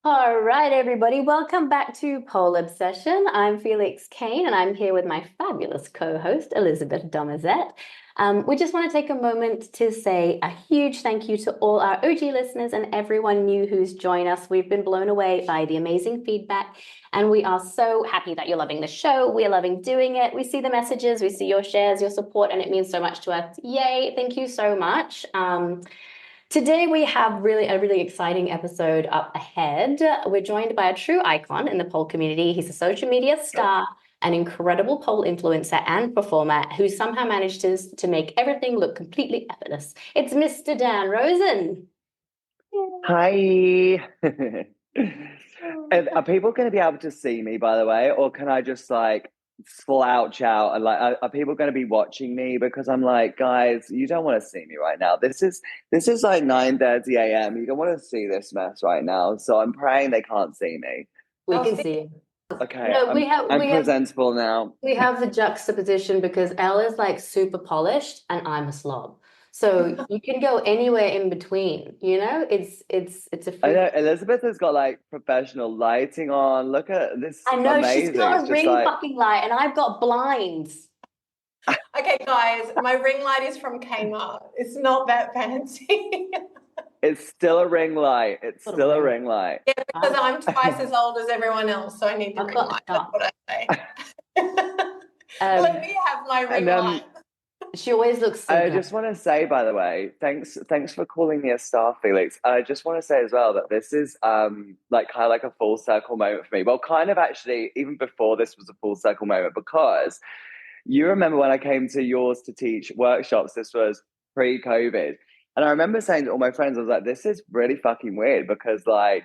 All right, everybody, welcome back to Pole Obsession. I'm Felix Kane, and I'm here with my fabulous co-host, Elizabeth Domazet. We just want to take a moment to say a huge thank you to all our OG listeners and everyone new who's joined us. We've been blown away by the amazing feedback, and we are so happy that you're loving the show. We're loving doing it. We see the messages, we see your shares, your support, and it means so much to us. Yay, thank you so much. Today we have a really exciting episode up ahead. We're joined by a true icon in the pole community. He's a social media star, an incredible pole influencer and performer who somehow manages to make everything look completely effortless. It's Mr. Dan Rosen. Hi. And are people going to be able to see me, by the way, or can I just like slouch out and like are people going to be watching me? Because I'm like, guys, you don't want to see me right now. This is like 9:30 a.m. You don't want to see this mess right now. So I'm praying they can't see me. We can see you. Okay, No, I'm presentable now. we have the juxtaposition because Elle is like super polished and I'm a slob. So you can go anywhere in between, you know? It's a I free. know Elizabeth has got like professional lighting on. Look at this, I know she's amazing. got It's a just ring like fucking light and I've got blinds. Okay, guys, my ring light is from Kmart. It's not that fancy. it's still a ring light. It's Got a still a ring. ring light. Yeah, because I'm twice as old as everyone else, so I need the I've ring got light. the That's top. what I say. Let me have my ring And light. She always looks so I good. just want to say, by the way, thanks for calling me a star, Felix. And I just want to say as well that this is like kind of like a full circle moment for me. Well, kind of actually, even before this was a full circle moment, because you remember when I came to yours to teach workshops, this was pre-COVID. And I remember saying to all my friends, I was like, this is really fucking weird because like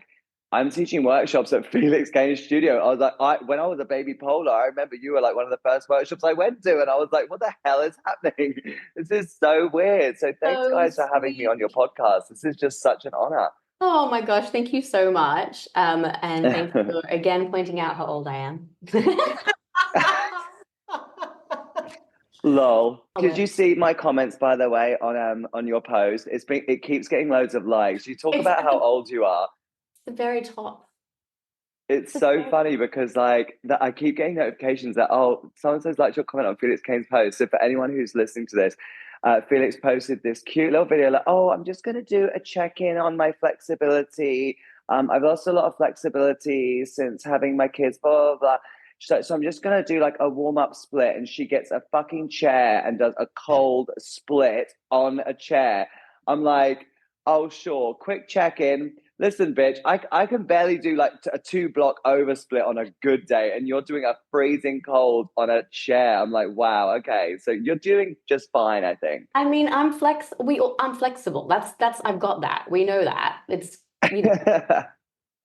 I'm teaching workshops at Felix Gaines Studio. I was like, when I was a baby polar, I remember you were like one of the first workshops I went to, and I was like, what the hell is happening? This is so weird. So thanks, So guys, for having me sweet. on your podcast. This is just such an honor. Oh my gosh, thank you so much. And thank you for again pointing out how old I am. Lol. Did It's you see my comments, by the way, on your post? It keeps getting loads of likes. You talk about at how old you are. the very top. It's The so very- funny because like that I keep getting notifications that someone says like your comment on Felix Kane's post. So for anyone who's listening to this, Felix posted this cute little video like, oh, I'm just gonna do a check-in on my flexibility. I've lost a lot of flexibility since having my kids, blah blah blah. So I'm just gonna do like a warm-up split, and she gets a fucking chair and does a cold split on a chair. I'm like, oh sure, quick check-in. Listen, bitch, I can barely do like a 2 block oversplit on a good day, and you're doing a freezing cold on a chair. I'm like, wow, okay, so you're doing just fine, I think. I mean, I'm flexible. That's I've got that. We know that. It's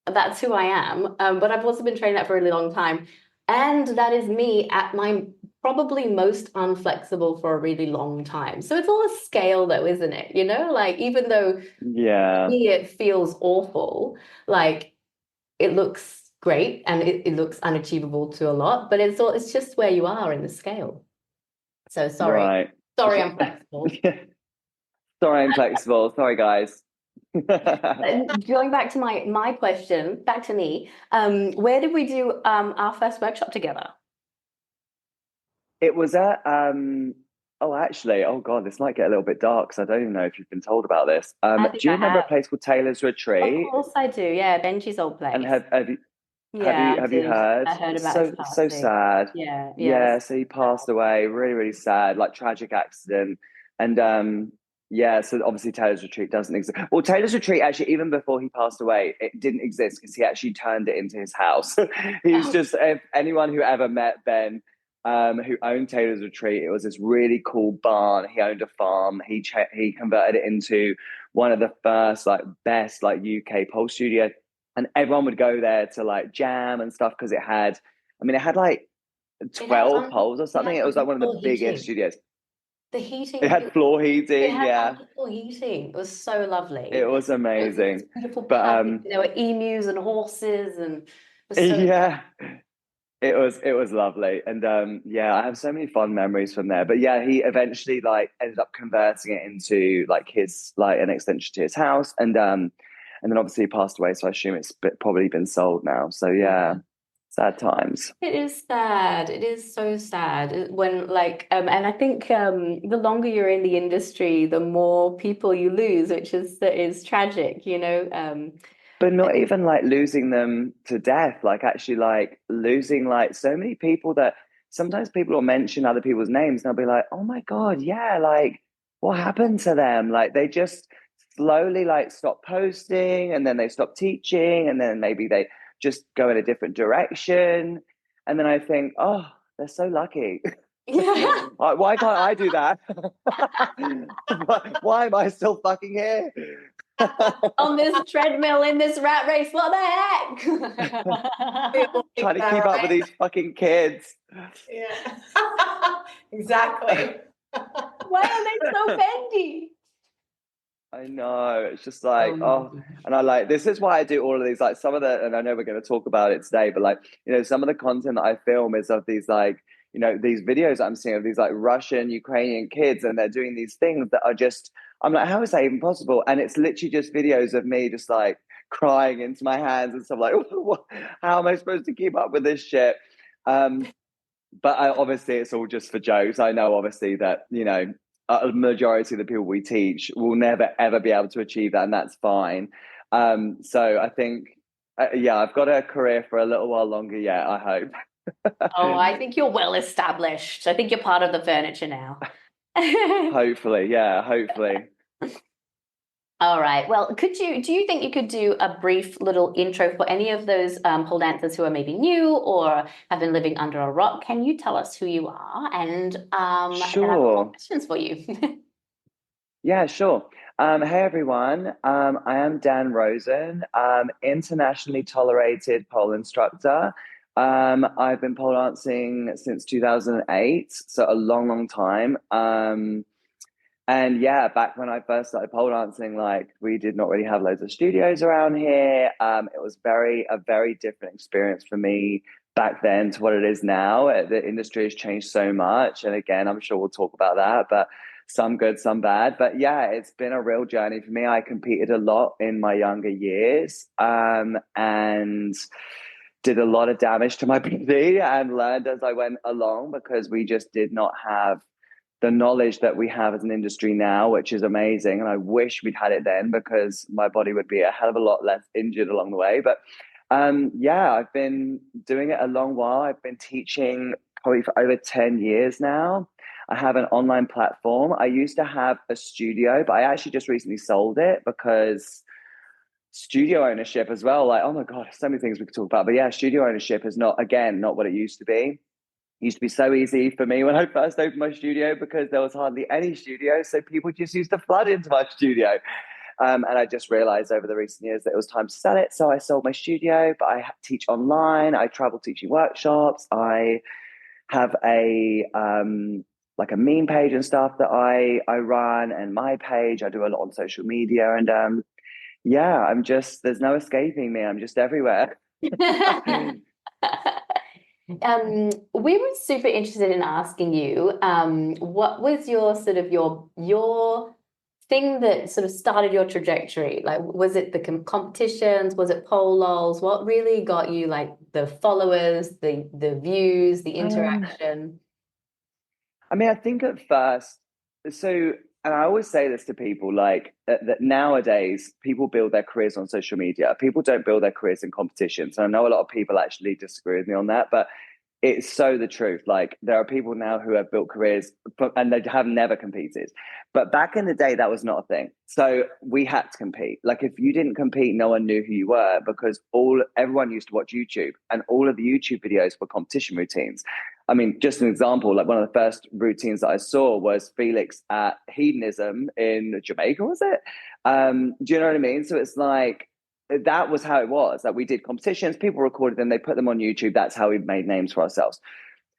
that's who I am. But I've also been training that for a really long time. And that is me at my probably most unflexible for a really long time. So it's all a scale though, isn't it? You know, like even though to Yeah, me it feels awful, like it looks great and it looks unachievable to a lot, but it's just where you are in the scale. So sorry. right. Sorry, I'm flexible. Sorry, I'm flexible. Sorry, guys. And going back to my question, back to me, where did we do our first workshop together? It was at oh actually, oh god, this might get a little bit dark because I don't even know if you've been told about this. I think Do you I remember a have. place called Taylor's Of Retreat? course I do. Yeah, Benji's old And place. have you Yeah, I have you did. heard? I heard about his So passing. sad. Yeah, yeah, it was Yeah, so he sad. passed away. Really, really sad. Like tragic accident. And yeah, so obviously Taylor's Retreat doesn't exist. Well, Taylor's Retreat actually, even before he passed away, it didn't exist because he actually turned it into his house. He's Oh, just if anyone who ever met Ben, who owned Taylor's Retreat, it was this really cool barn. He owned a farm. He converted it into one of the first like best like UK pole studio, and everyone would go there to like jam and stuff because it had like it had 12 poles or it something. had It was like one of the wonderful biggest heating. studios. The It heating, had floor it heating, had yeah. wonderful heating. It was so It lovely. was It was amazing. beautiful But paddock. There were emus and horses, and it was so yeah, it was lovely. And yeah, I have so many fond memories from there. But yeah, he eventually like ended up converting it into like his like an extension to his house. And And then obviously he passed away, so I assume it's probably been sold now. So yeah, sad times. It is sad. It is so sad when and I think the longer you're in the industry, the more people you lose, which is tragic, you know. But not even like losing them to death, like actually like losing like so many people that sometimes people will mention other people's names and they'll be like, oh my God, yeah, like what happened to them? Like they just slowly like stop posting and then they stop teaching and then maybe they just go in a different direction. And then I think, oh, they're so lucky. Yeah. Why can't I do that? Why am I still fucking here? On this treadmill in this rat race, what the heck? Trying to keep up with these fucking kids. Yeah. Exactly. Why are they so bendy? I know. It's just like, and I like, this is why I do all of these, like some of the, and I know we're going to talk about it today, but like, you know, some of the content that I film is of these like, you know, these videos I'm seeing of these like Russian, Ukrainian kids, and they're doing these things that are just, I'm like, how is that even possible? And it's literally just videos of me just like crying into my hands and stuff like, how am I supposed to keep up with this shit? But obviously it's all just for jokes. I know obviously that, you know, a majority of the people we teach will never ever be able to achieve that, and that's fine. So I think, yeah, I've got a career for a little while longer yet, I hope. Oh, I think you're well established. I think you're part of the furniture now. Hopefully, yeah, hopefully. All right. Well, do you think you could do a brief little intro for any of those pole dancers who are maybe new or have been living under a rock? Can you tell us who you are? And then I've got more Sure. questions for you. Yeah, sure. Hey everyone. I am Dan Rosen, internationally tolerated pole instructor. I've been pole dancing since 2008, so a long, long time. And yeah, back when I first started pole dancing, like we did not really have loads of studios around here. It was a very different experience for me back then to what it is now. The industry has changed so much, and again, I'm sure we'll talk about that. But some good, some bad. But yeah, it's been a real journey for me. I competed a lot in my younger years, and did a lot of damage to my body and learned as I went along because we just did not have the knowledge that we have as an industry now, which is amazing. And I wish we'd had it then because my body would be a hell of a lot less injured along the way. But yeah, I've been doing it a long while. I've been teaching probably for over 10 years now. I have an online platform. I used to have a studio, but I actually just recently sold it because studio ownership as well. Like, oh my God, so many things we could talk about. But yeah, studio ownership is not what it used to be. It used to be so easy for me when I first opened my studio because there was hardly any studio. So people just used to flood into my studio. And I just realized over the recent years that it was time to sell it. So I sold my studio, but I teach online. I travel teaching workshops. I have a like a meme page and stuff that I run, and my page. I do a lot on social media, and yeah, there's no escaping me. I'm just everywhere. We were super interested in asking you, what was your sort of your thing that sort of started your trajectory? Like, was it the competitions? Was it pole lols? What really got you like the followers, the views, the interaction? I mean, I think at first, so, and I always say this to people, like that nowadays people build their careers on social media. People don't build their careers in competitions. And I know a lot of people actually disagree with me on that, but it's so the truth. Like there are people now who have built careers and they have never competed. But back in the day, that was not a thing. So we had to compete. Like if you didn't compete, no one knew who you were because everyone used to watch YouTube and all of the YouTube videos were competition routines. I mean, just an example, like one of the first routines that I saw was Felix at Hedonism in Jamaica, was it? Do you know what I mean? So it's like, that was how it was, that we did competitions, people recorded them, they put them on YouTube. That's how we made names for ourselves.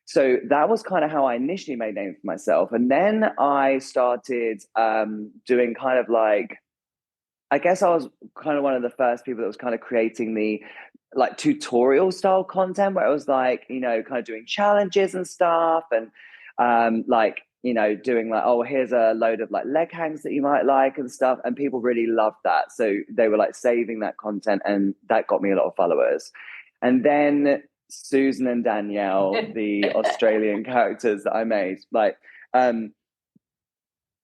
So that was kind of how I initially made names for myself. And then I started doing kind of like, I guess I was kind of one of the first people that was kind of creating the like tutorial style content where it was like, you know, kind of doing challenges and stuff and like you know, doing like, oh, here's a load of like leg hangs that you might like and stuff. And people really loved that. So they were like saving that content, and that got me a lot of followers. And then Susan and Danielle, the Australian characters that I made, like,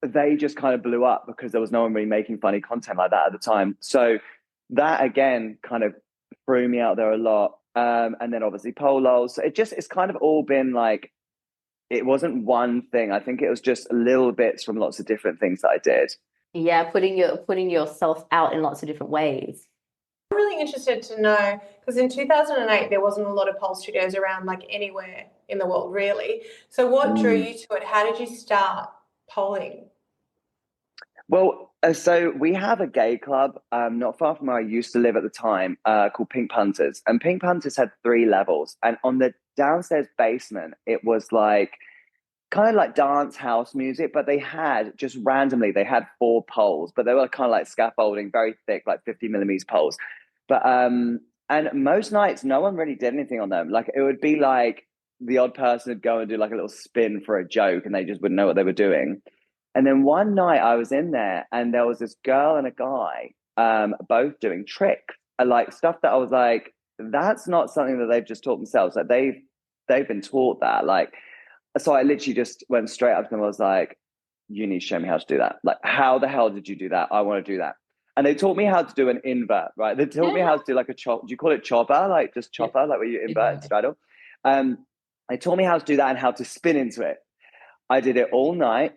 they just kind of blew up because there was no one really making funny content like that at the time. So that again kind of threw me out there a lot. And then obviously polos. So it's kind of all been like, it wasn't one thing. I think it was just little bits from lots of different things that I did. Yeah, putting yourself out in lots of different ways. I'm really interested to know, because in 2008 there wasn't a lot of pole studios around, like anywhere in the world really. So what drew you to it? How did you start polling? Well, so we have a gay club not far from where I used to live at the time called Pink Punters. And Pink Punters had 3 levels. And on the downstairs basement, it was like kind of like dance house music, but they had just randomly, they had 4 poles, but they were kind of like scaffolding, very thick, like 50 millimeters poles. But and most nights, no one really did anything on them. Like it would be like the odd person would go and do like a little spin for a joke, and they just wouldn't know what they were doing. And then one night I was in there, and there was this girl and a guy, both doing tricks, and like stuff that I was like, that's not something that they've just taught themselves. Like they've been taught that. Like, so I literally just went straight up to them. I was like, you need to show me how to do that. Like, how the hell did you do that? I want to do that. And they taught me how to do an invert, right? They taught me how to do like a chop. Do you call it chopper? Like just chopper, like where you invert and straddle. They taught me how to do that and how to spin into it. I did it all night.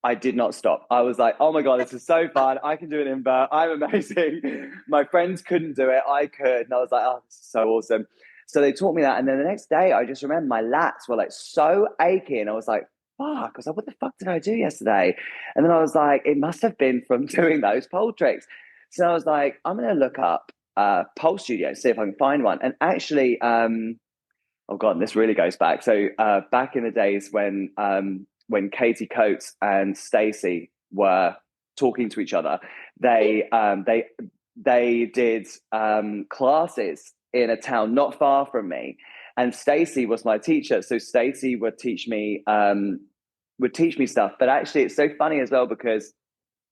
I did not stop. I was like, oh my God, this is so fun. I can do an invert. I'm amazing. My friends couldn't do it. I could. And I was like, oh, this is so awesome. So they taught me that. And then the next day, I just remember my lats were like so achy. And I was like, fuck. I was like, what the fuck did I do yesterday? And then I was like, it must have been from doing those pole tricks. So I was like, I'm going to look up pole studio, see if I can find one. And actually, oh God, this really goes back. So back in the days when Katie Coates and Stacey were talking to each other, they did classes in a town not far from me, and Stacey was my teacher. So Stacey would teach me stuff. But actually, it's so funny as well because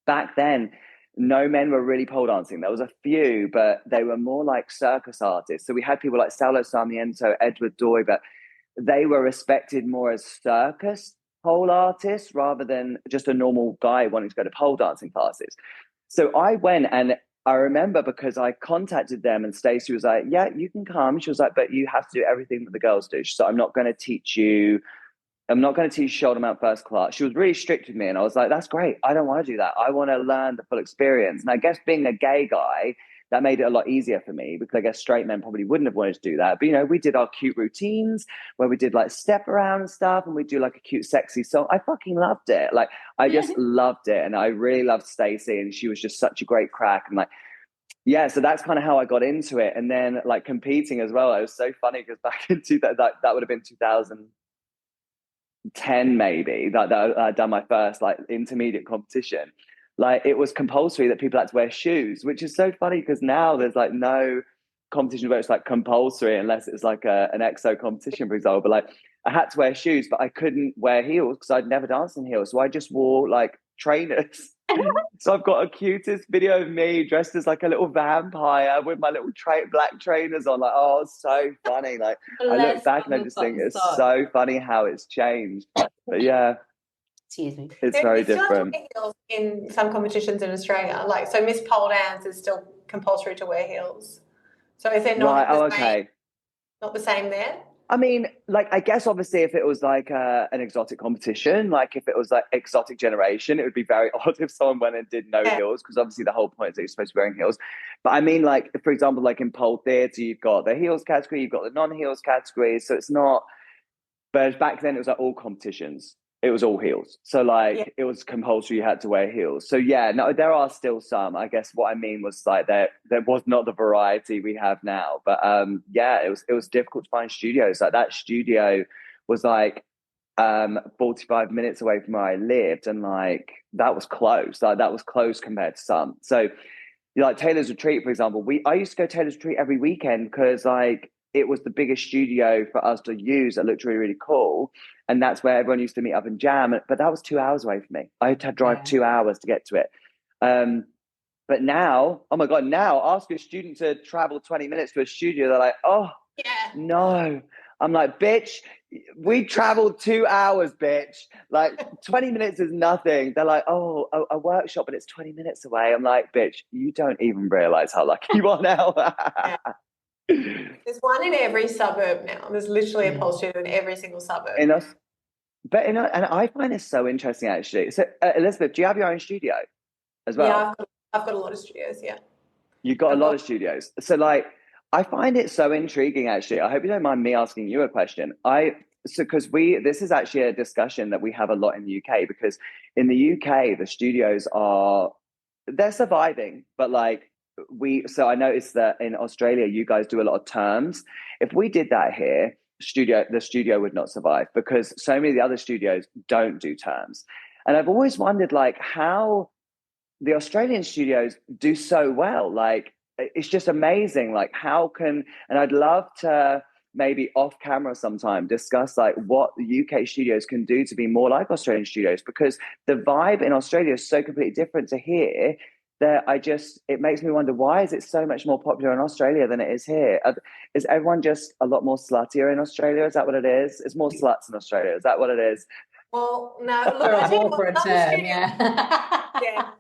back then, no men were really pole dancing. There was a few, but they were more like circus artists. So we had people like Saulo Sarmiento, Edward Doy, but they were respected more as circus pole artists rather than just a normal guy wanting to go to pole dancing classes. So I went, and I remember because I contacted them, and Stacey was like, yeah, you can come. She was like, but you have to do everything that the girls do. So I'm not going to teach you shoulder mount first class. She was really strict with me, and I was like, that's great. I don't want to do that. I want to learn the full experience. And I guess being a gay guy, that made it a lot easier for me because I guess straight men probably wouldn't have wanted to do that. But, you know, we did our cute routines where we did like step around and stuff, and we do like a cute, sexy song. I fucking loved it. Like, I just loved it. And I really loved Stacey, and she was just such a great crack. And like, yeah, so that's kind of how I got into it. And then like competing as well. It was so funny because back in that would have been 2010 maybe that I'd done my first like intermediate competition. Like it was compulsory that people had to wear shoes, which is so funny because now there's like no competition where it's like compulsory unless it's like an EXO competition, for example. But like I had to wear shoes, but I couldn't wear heels because I'd never danced in heels. So I just wore like trainers. So I've got a cutest video of me dressed as like a little vampire with my little black trainers on. Like, oh, it's so funny. Like I look back and I just think it's so funny how it's changed. But yeah. Excuse me. It's very different. Heels in some competitions in Australia, like so Miss Pole Dance is still compulsory to wear heels. So is there not not the same there? I mean, like I guess obviously if it was like an exotic competition, like if it was like exotic generation, it would be very odd if someone went and did no heels because obviously the whole point is that you're supposed to be wearing heels. But I mean, like for example, like in pole theatre, you've got the heels category, you've got the non-heels category, so it's not. But back then it was like all competitions. It was all heels. So like it was compulsory you had to wear heels. So yeah, no, there are still some. I guess what I mean was like there was not the variety we have now. But yeah, it was difficult to find studios. Like that studio was like 45 minutes away from where I lived, and like that was close. Like that was close compared to some. So you know, like Taylor's Retreat, for example, I used to go to Taylor's Retreat every weekend because like it was the biggest studio for us to use that looked really, really cool. And that's where everyone used to meet up and jam. But that was 2 hours away from me. I had to drive 2 hours to get to it. But now, oh my God, now ask a student to travel 20 minutes to a studio. They're like, oh, no. I'm like, bitch, we traveled 2 hours, bitch. Like 20 minutes is nothing. They're like, oh, a workshop, but it's 20 minutes away. I'm like, bitch, you don't even realize how lucky you are now. There's one in every suburb now. There's literally a pole studio in every single suburb. And I find this so interesting, actually. So, Elizabeth, do you have your own studio as well? Yeah, I've got a lot of studios, yeah. You've got a lot of studios. So, like, I find it so intriguing, actually. I hope you don't mind me asking you a question. Because this is actually a discussion that we have a lot in the UK, because in the UK, the studios they're surviving, but like, so I noticed that in Australia, you guys do a lot of terms. If we did that here, the studio would not survive, because so many of the other studios don't do terms. And I've always wondered, like, how the Australian studios do so well. Like, it's just amazing. Like, and I'd love to maybe off camera sometime discuss like what the UK studios can do to be more like Australian studios, because the vibe in Australia is so completely different to here that it makes me wonder, why is it so much more popular in Australia than it is here? Is everyone just a lot more sluttier in Australia? Is that what it is? It's more sluts in Australia. Is that what it is? Well, no, look, I tell you what, yeah.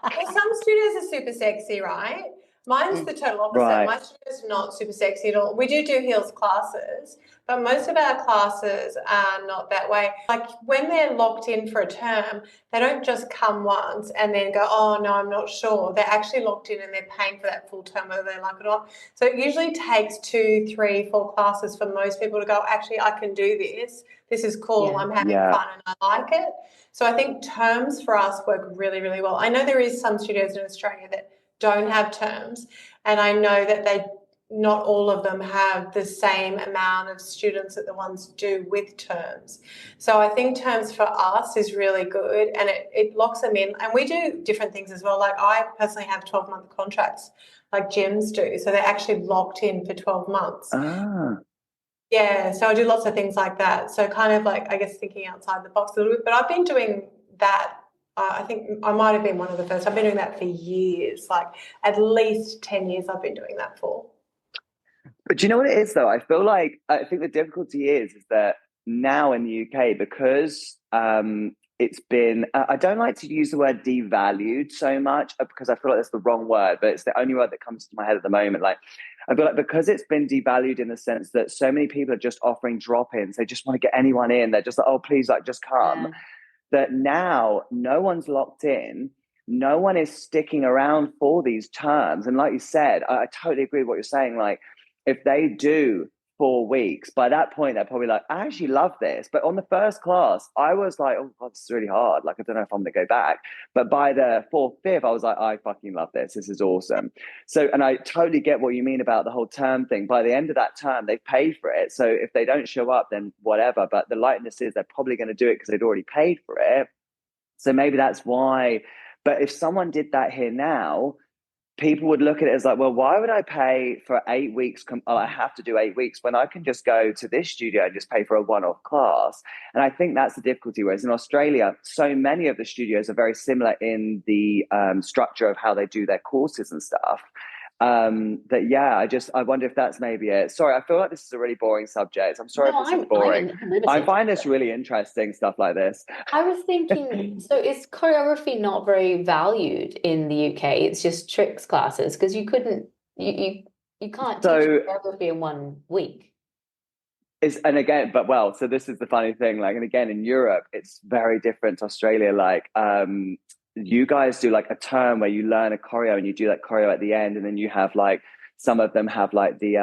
Well, some studios are super sexy, right? Mine's the total opposite. Right. My studio's not super sexy at all. We do heels classes, but most of our classes are not that way. Like, when they're locked in for a term, they don't just come once and then go, oh, no, I'm not sure. They're actually locked in and they're paying for that full term, whether they like it or not. So it usually takes 2, 3, 4 classes for most people to go, actually, I can do this. This is cool. Yeah. I'm having fun and I like it. So I think terms for us work really, really well. I know there is some studios in Australia that don't have terms, and I know that not all of them have the same amount of students that the ones do with terms. So I think terms for us is really good, and it locks them in. And we do different things as well. Like, I personally have 12-month contracts like gyms do. So they're actually locked in for 12 months. Ah. Yeah, so I do lots of things like that. So kind of like, I guess, thinking outside the box a little bit. But I've been doing that. I think I might have been one of the first. I've been doing that for years, like at least 10 years I've been doing that for. But do you know what it is, though? I think the difficulty is that now in the UK, because it's been, I don't like to use the word devalued so much, because I feel like that's the wrong word, but it's the only word that comes to my head at the moment. Like, I feel like because it's been devalued in the sense that so many people are just offering drop-ins, they just want to get anyone in. They're just like, oh, please, like, just come. Yeah. That now no one's locked in. No one is sticking around for these terms. And like you said, I totally agree with what you're saying. Like, if they do 4 weeks, by that point, they're probably like, I actually love this. But on the first class, I was like, oh God, this is really hard. Like, I don't know if I'm going to go back. But by the 4th, 5th, I was like, I fucking love this. This is awesome. So, and I totally get what you mean about the whole term thing. By the end of that term, they've paid for it. So if they don't show up, then whatever. But the lightness is they're probably going to do it because they'd already paid for it. So maybe that's why. But if someone did that here now, people would look at it as like, well, why would I pay for 8 weeks? I have to do 8 weeks when I can just go to this studio and just pay for a one-off class. And I think that's the difficulty. Whereas in Australia, so many of the studios are very similar in the structure of how they do their courses and stuff. I wonder if that's maybe it. Sorry, I feel like this is a really boring subject. I'm sorry if this is boring. I find this really interesting, stuff like this. I was thinking, so is choreography not very valued in the UK? It's just tricks classes, because you can't teach choreography in 1 week. So this is the funny thing. Like, and again, in Europe, it's very different to Australia. Like, you guys do like a term where you learn a choreo and you do that choreo at the end, and then you have like, some of them have like the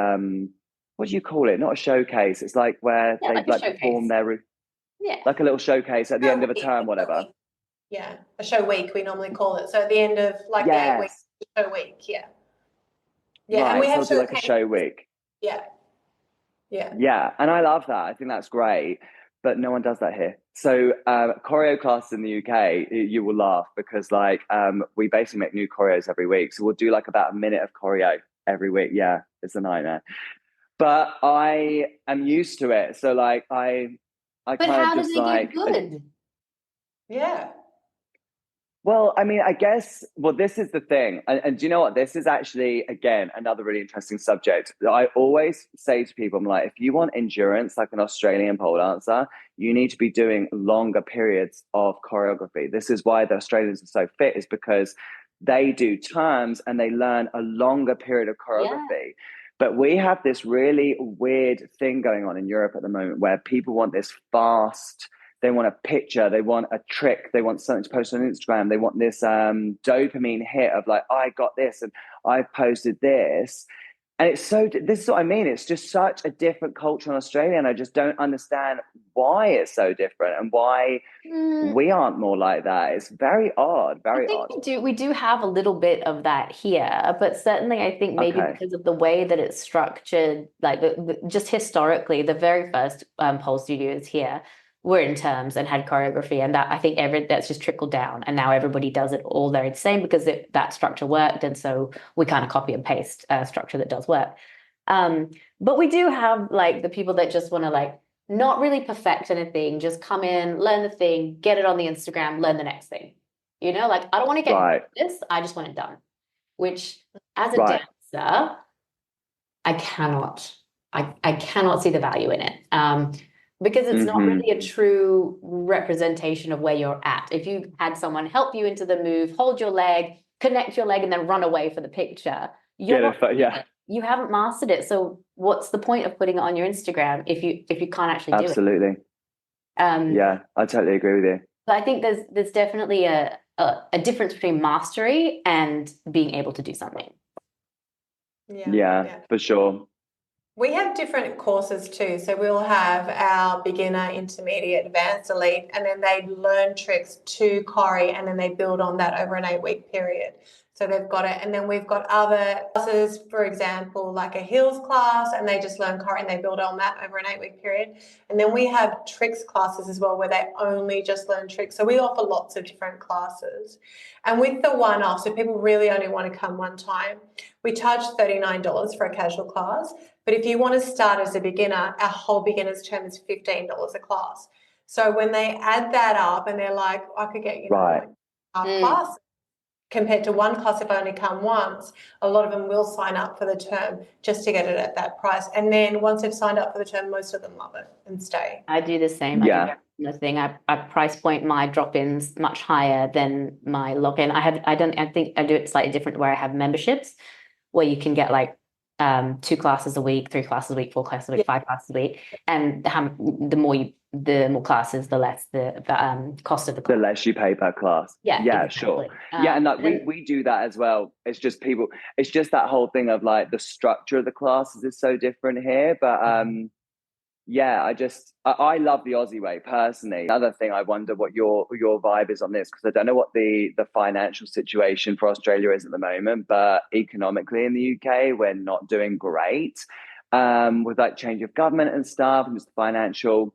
what do you call it? Not a showcase. It's like where they like perform their like a little showcase at the end of a term, whatever. Yeah, a show week we normally call it. So at the end of like the 8 weeks, show week. Yeah. Yeah, right, and we have so like a show week. Yeah. And I love that. I think that's great. But no one does that here. So choreo class in the UK, you will laugh, because like we basically make new choreos every week. So we'll do like about a minute of choreo every week. Yeah, it's a nightmare. but I am used to it. So like I But kind how of do just they like, get good? Yeah. well, I mean, I guess, well, this is the thing. And do you know what? This is actually, again, another really interesting subject. I always say to people, I'm like, if you want endurance, like an Australian pole dancer, you need to be doing longer periods of choreography. This is why the Australians are so fit, is because they do terms and they learn a longer period of Yeah. choreography. But we have this really weird thing going on in Europe at the moment where people want this fast, they want a picture, they want a trick, they want something to post on Instagram, they want this dopamine hit of like, I got this and I've posted this. And it's so, this is what I mean. It's just such a different culture in Australia. And I just don't understand why it's so different and why we aren't more like that. It's very odd, I very think odd. we do have a little bit of that here, but certainly I think maybe Okay. because of the way that it's structured, like just historically, the very first pole studios here were in terms and had choreography, and that I think that's just trickled down, and now everybody does it all there the same because that structure worked, and so we kind of copy and paste a structure that does work. But we do have like the people that just want to like not really perfect anything, just come in, learn the thing, get it on the Instagram, learn the next thing. You know, like I don't want to get Right, this, I just want it done. Which as a right. dancer, I cannot, I cannot see the value in it. Because it's not Mm-hmm. really a true representation of where you're at. If you had someone help you into the move, hold your leg, connect your leg, and then run away for the picture, you're Get not it, doing yeah, it. You haven't mastered it. So what's the point of putting it on your Instagram if you can't actually do it? absolutely. Um, Yeah, I totally agree with you. but I think there's definitely a difference between mastery and being able to do something. Yeah. Yeah, Yeah. for sure. We have different courses too. So we'll have our beginner, intermediate, advanced, elite, and then they learn tricks to choreo and then they build on that over an 8-week period. So they've got it. And then we've got other classes, for example, like a heels class, and they just learn choreo and they build on that over an 8-week period. And then we have tricks classes as well, where they only just learn tricks. So we offer lots of different classes. And with the one-off, so people really only want to come one time, we charge $39 for a casual class. But if you want to start as a beginner, our whole beginner's term is $15 a class. So when they add that up and they're like, I could get, Right. like half class compared to one class if I only come once, a lot of them will sign up for the term just to get it at that price. And then once they've signed up for the term, most of them love it and stay. I do the same. Yeah. I do the thing. I price point my drop-ins much higher than my login. I think I do it slightly different where I have memberships where you can get like 2 classes a week, 3 classes a week, 4 classes a week, 5 classes a week. And the more classes, the less the cost of the The class. less you pay per class. Yeah, Yeah, exactly. sure. Yeah, and like we do that as well. It's just people, it's just that whole thing of like the structure of the classes is so different here. But yeah, I love the Aussie way personally. Another thing, I wonder what your vibe is on this, because I don't know what the financial situation for Australia is at the moment, but economically in the UK, we're not doing great. With like change of government and stuff, and just the financial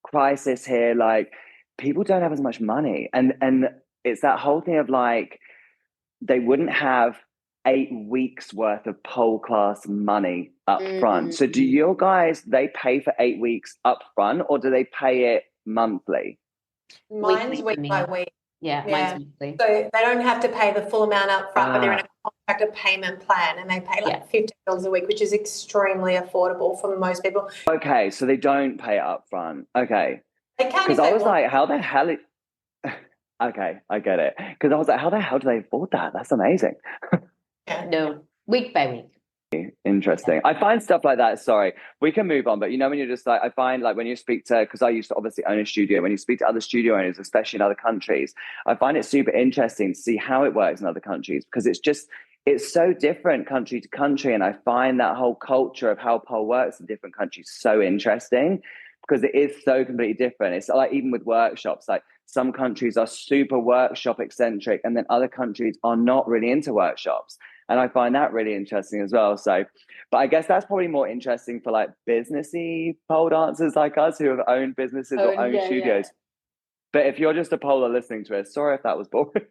crisis here, like people don't have as much money, and it's that whole thing of like they wouldn't have 8 weeks worth of pole class money up front. So do your guys, they pay for 8 weeks up front, or do they pay it monthly? Mine's week by week. Yeah, mine's weekly. So they don't have to pay the full amount up front, but they're in a contracted payment plan and they pay like $15 a week, which is extremely affordable for most people. Okay, so they don't pay it up front. Okay. They can, because I was like, how the hell it... Okay, I get it. Because I was like, how the hell do they afford that? That's amazing. Yeah. No, week by week. Interesting. I find stuff like that. Sorry, we can move on. But you know, when you're just like, I find like when you speak to, because I used to obviously own a studio, when you speak to other studio owners, especially in other countries, I find it super interesting to see how it works in other countries, because it's so different country to country. And I find that whole culture of how pole works in different countries so interesting, because it is so completely different. It's like even with workshops, like some countries are super workshop eccentric, and then other countries are not really into workshops. And I find that really interesting as well. So, but I guess that's probably more interesting for like businessy pole dancers like us who have owned businesses or owned studios. But if you're just a poler listening to it, sorry if that was boring.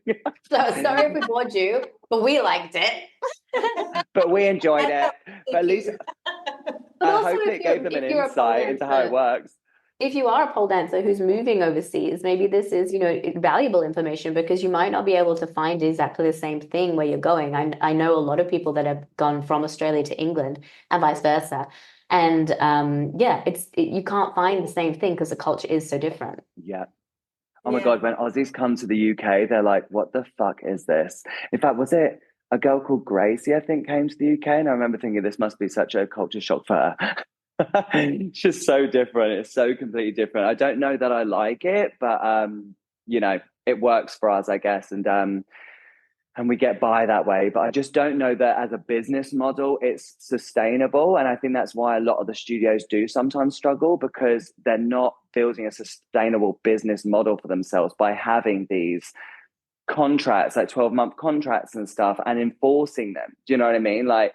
Sorry if we bored you, but we liked it. But we enjoyed it. But at least But also, hopefully it gave them an if you're a pole insight into how it dancer, works. if you are a pole dancer who's moving overseas, maybe this is, valuable information because you might not be able to find exactly the same thing where you're going. I know a lot of people that have gone from Australia to England and vice versa. And yeah, you can't find the same thing because the culture is so different. Yeah. Oh my God, when Aussies come to the UK, they're like, what the fuck is this? In fact, was it a girl called Gracie, I think, came to the UK? And I remember thinking this must be such a culture shock for her. It's just so different. It's so completely different. I don't know that I like it, but it works for us, I guess. And we get by that way. But I just don't know that as a business model, it's sustainable. And I think that's why a lot of the studios do sometimes struggle because they're not building a sustainable business model for themselves by having these contracts, like 12-month contracts and stuff, and enforcing them. Do you know what I mean? Like,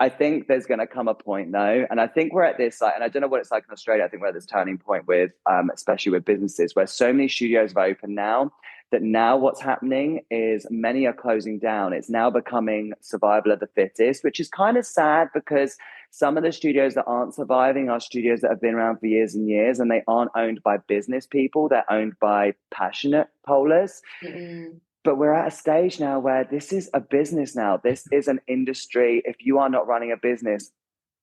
I think there's going to come a point though, and I think we're at this, and I don't know what it's like in Australia. I think we're at this turning point with, especially with businesses, where so many studios have opened now that now what's happening is many are closing down. It's now becoming survival of the fittest, which is kind of sad because some of the studios that aren't surviving are studios that have been around for years and years, and they aren't owned by business people. They're owned by passionate polers. Mm-mm. But we're at a stage now where this is a business now. This is an industry. If you are not running a business,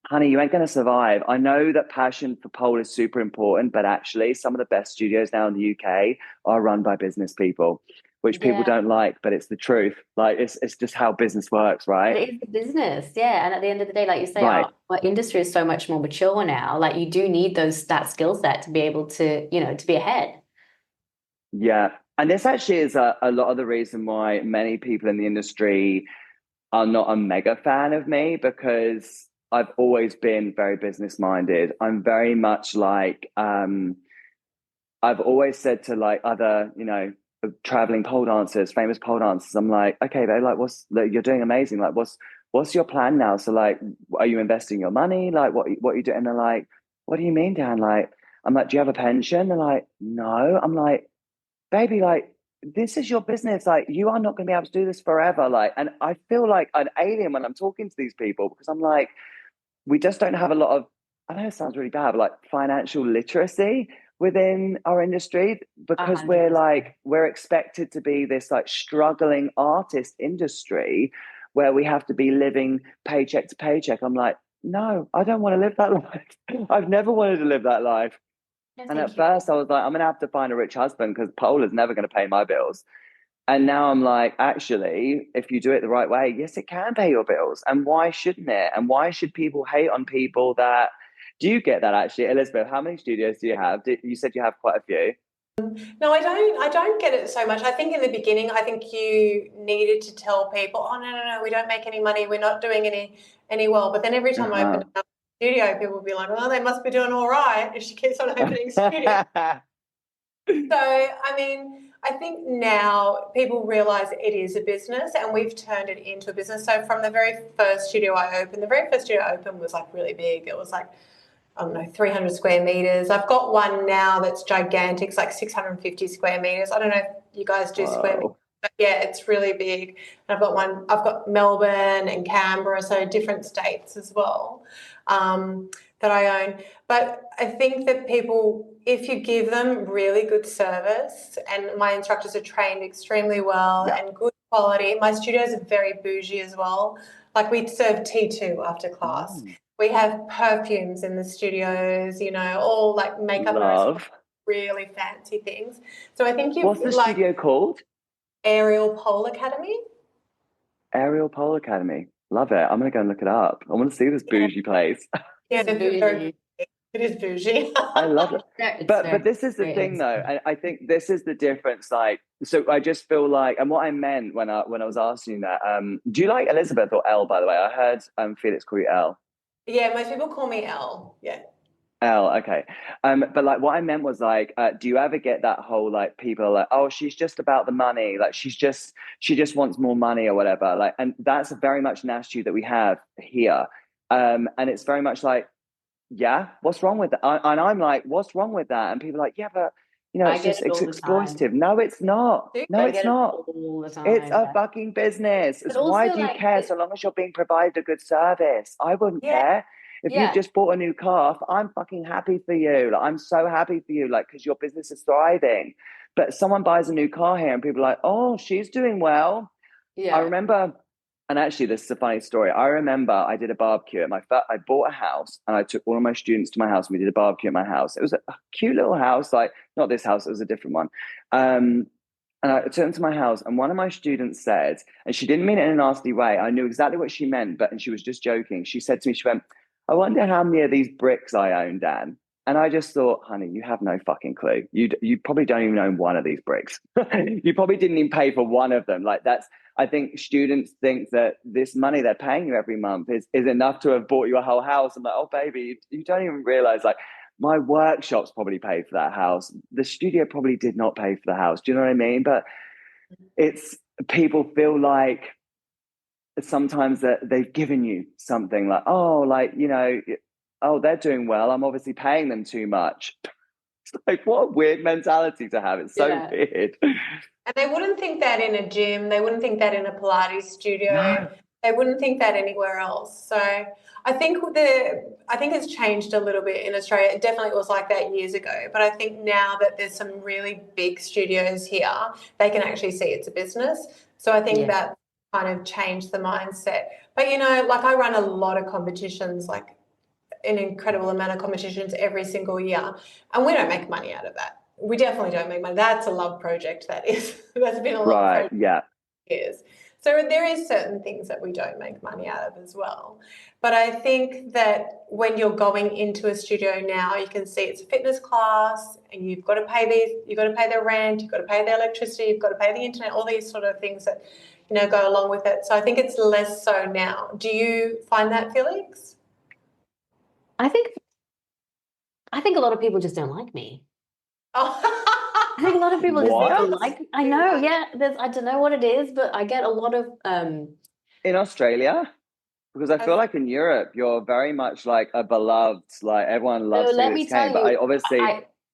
honey, you ain't going to survive. I know that passion for pole is super important, but actually some of the best studios now in the UK are run by business people, which people don't like, but it's the truth. Like it's just how business works, right? It is a business, yeah. And at the end of the day, like you say, Right. our industry is so much more mature now. Like you do need that skill set to be able to, to be ahead. Yeah. And this actually is a lot of the reason why many people in the industry are not a mega fan of me, because I've always been very business minded. I'm very much like, I've always said to like other, traveling pole dancers, famous pole dancers, I'm like, okay, they're like, you're doing amazing. Like, what's your plan now? So like, are you investing your money? Like, what are you doing? And they're like, what do you mean, Dan? Like, I'm like, do you have a pension? They're like, no. I'm like, baby, like, this is your business. Like, you are not going to be able to do this forever. Like, and I feel like an alien when I'm talking to these people because I'm like, we just don't have a lot of, I know it sounds really bad, but like financial literacy within our industry because 100%. we're expected to be this like struggling artist industry where we have to be living paycheck to paycheck. I'm like, no, I don't want to live that life. I've never wanted to live that life. No, And thank at you. first I was like, I'm going to have to find a rich husband because pole is never going to pay my bills. And now I'm like, actually, if you do it the right way, yes, it can pay your bills. And why shouldn't it? And why should people hate on people that do you get that actually? Elizabeth, how many studios do you have? You said you have quite a few. No, I don't get it so much. I think in the beginning, I think you needed to tell people, oh no, we don't make any money. We're not doing any well. But then every time I Uh-huh. opened up a studio, people would be like, well, they must be doing all right if she keeps on opening studios. So, I mean, I think now people realize it is a business and we've turned it into a business. So from the very first studio I opened, the very first studio I opened was like really big. It was like, I don't know, 300 square meters. I've got one now that's gigantic. It's like 650 square meters. I don't know if you guys do square meters, Whoa. but yeah, it's really big. And I've got Melbourne and Canberra, so different states as well, that I own. But I think that people, if you give them really good service, and my instructors are trained extremely well Yeah. and good quality, my studios are very bougie as well. Like we serve T2 after class. Mm. We have perfumes in the studios, all like makeup artists, Love. really fancy things. So I think you've What's the like studio called? Aerial Pole Academy. Aerial Pole Academy. Love it. I'm going to go and look it up. I want to see this Yeah, bougie place. yeah, It's they're very bougie. it is bougie. I love it. It's But very, this is the very thing though. expensive. I think this is the difference. Like, so I just feel like, and what I meant when I was asking that, do you like Elizabeth or Elle, by the way? I heard Felix call you Elle. Yeah, most people call me Elle. Yeah. Elle, okay. But like what I meant was like, do you ever get that whole like people are like, oh, she's just about the money, like she just wants more money or whatever. Like, and that's very much an attitude that we have here. And it's very much like, yeah, what's wrong with that? And I'm like, what's wrong with that? And people are like, yeah, but I it's get just it it's all the time. exploitative. No, it's not. No, I it's get it not. all the It's time. a Yeah. fucking business. But Why also do you like care so long as you're being provided a good service? I wouldn't Yeah. care. If you've just bought a new car, I'm fucking happy for you. Like, I'm so happy for you, like, because your business is thriving. But someone buys a new car here and people are like, oh, she's doing well. I remember, and actually, this is a funny story. I remember I did a barbecue at I bought a house and I took all of my students to my house and we did a barbecue at my house. It was a cute little house, like not this house, it was a different one. And I took them to my house and one of my students said, and she didn't mean it in a nasty way. I knew exactly what she meant, and she was just joking. She said to me, she went, I wonder how many of these bricks I own, Dan. And I just thought, honey, you have no fucking clue. You probably don't even own one of these bricks. You probably didn't even pay for one of them. Like I think students think that this money they're paying you every month is enough to have bought you a whole house. I'm like, oh, baby, you don't even realize, like, my workshops probably paid for that house. The studio probably did not pay for the house. Do you know what I mean? But it's, people feel like sometimes that they've given you something, like, oh, like, you know, oh, they're doing well, I'm obviously paying them too much. It's like, what a weird mentality to have. It's so weird. And they wouldn't think that in a gym. They wouldn't think that in a Pilates studio. No. They wouldn't think that anywhere else. So I think it's changed a little bit in Australia. It definitely was like that years ago. But I think now that there's some really big studios here, they can actually see it's a business. So I think that kind of changed the mindset. But, you know, like, I run a lot of competitions, like an incredible amount of competitions every single year, and we don't make money out of that. We definitely don't make money. That's a love project. That is. That's been a love project for years. So there is certain things that we don't make money out of as well. But I think that when you're going into a studio now, you can see it's a fitness class and you've got to pay the rent, you've got to pay the electricity, you've got to pay the internet, all these sort of things that, you know, go along with it. So I think it's less so now. Do you find that, Felix? I think a lot of people just don't like me. Oh. I think a lot of people just don't What? like me. I know, I don't know what it is, but I get a lot of In Australia? Because I feel like in Europe, you're very much like a beloved, like everyone loves so let Felix me tell Kane. But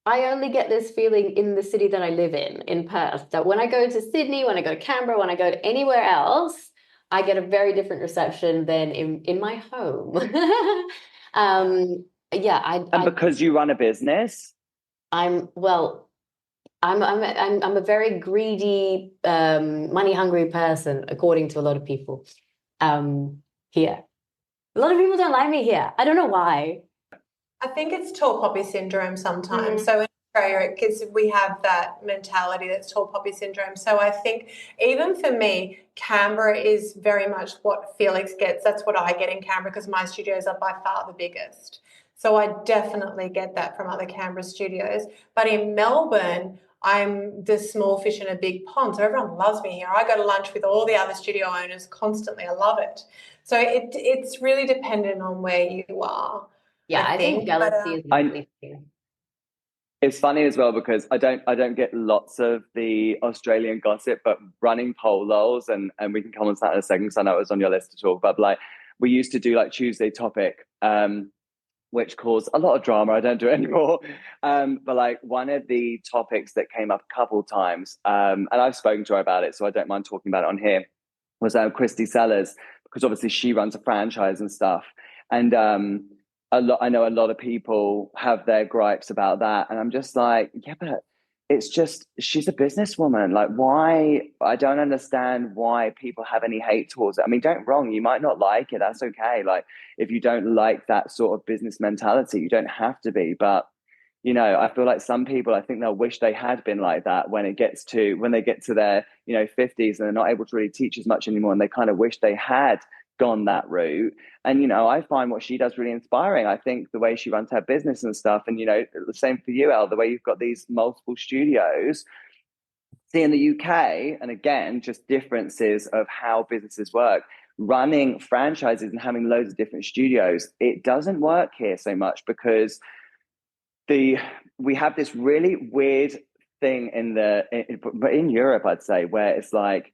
I only get this feeling in the city that I live in Perth, that when I go to Sydney, when I go to Canberra, when I go to anywhere else, I get a very different reception than in my home. and because you run a business, I'm a very greedy, money hungry person, according to a lot of people here. A lot of people don't like me here. I don't know why. I think it's tall poppy syndrome sometimes. So in Australia, because we have that mentality that's tall poppy syndrome. So I think even for me, Canberra is very much what Felix gets. That's what I get in Canberra, because my studios are by far the biggest. So I definitely get that from other Canberra studios. But in Melbourne, I'm the small fish in a big pond. So everyone loves me here. I go to lunch with all the other studio owners constantly. I love it. So it's really dependent on where you are. Yeah, I think jealousy is definitely. It's funny as well because I don't get lots of the Australian gossip, but running pole lulls, and we can come on to that in a second because I know it was on your list to talk about. But like, we used to do like Tuesday Topic, which caused a lot of drama. I don't do it anymore. But like, one of the topics that came up a couple of times, and I've spoken to her about it, so I don't mind talking about it on here, was Christy Sellers, because obviously she runs a franchise and stuff. And I know a lot of people have their gripes about that. And I'm just like, yeah, but it's just, she's a businesswoman. Like, why? I don't understand why people have any hate towards it. I mean, don't wrong, you might not like it. That's okay. Like, if you don't like that sort of business mentality, you don't have to be. But, you know, I feel like some people, I think they'll wish they had been like that when they get to their, you know, 50s and they're not able to really teach as much anymore. And they kind of wish they had gone that route. And, you know, I find what she does really inspiring. I think the way she runs her business and stuff, and, you know, the same for you, Elle, the way you've got these multiple studios. See, in the UK, and again, just differences of how businesses work, running franchises and having loads of different studios, it doesn't work here so much because we have this really weird thing in Europe, I'd say, where it's like,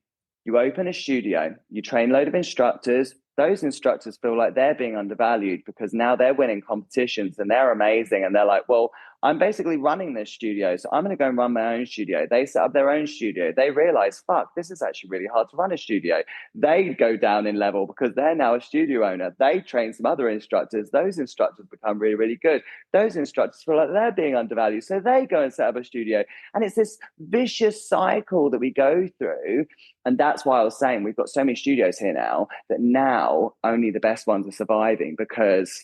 you open a studio, you train a load of instructors, those instructors feel like they're being undervalued because now they're winning competitions and they're amazing. And they're like, well, I'm basically running this studio, so I'm going to go and run my own studio. They set up their own studio. They realize, fuck, this is actually really hard to run a studio. They go down in level because they're now a studio owner. They train some other instructors. Those instructors become really, really good. Those instructors feel like they're being undervalued, so they go and set up a studio. And it's this vicious cycle that we go through. And that's why I was saying we've got so many studios here now that now only the best ones are surviving because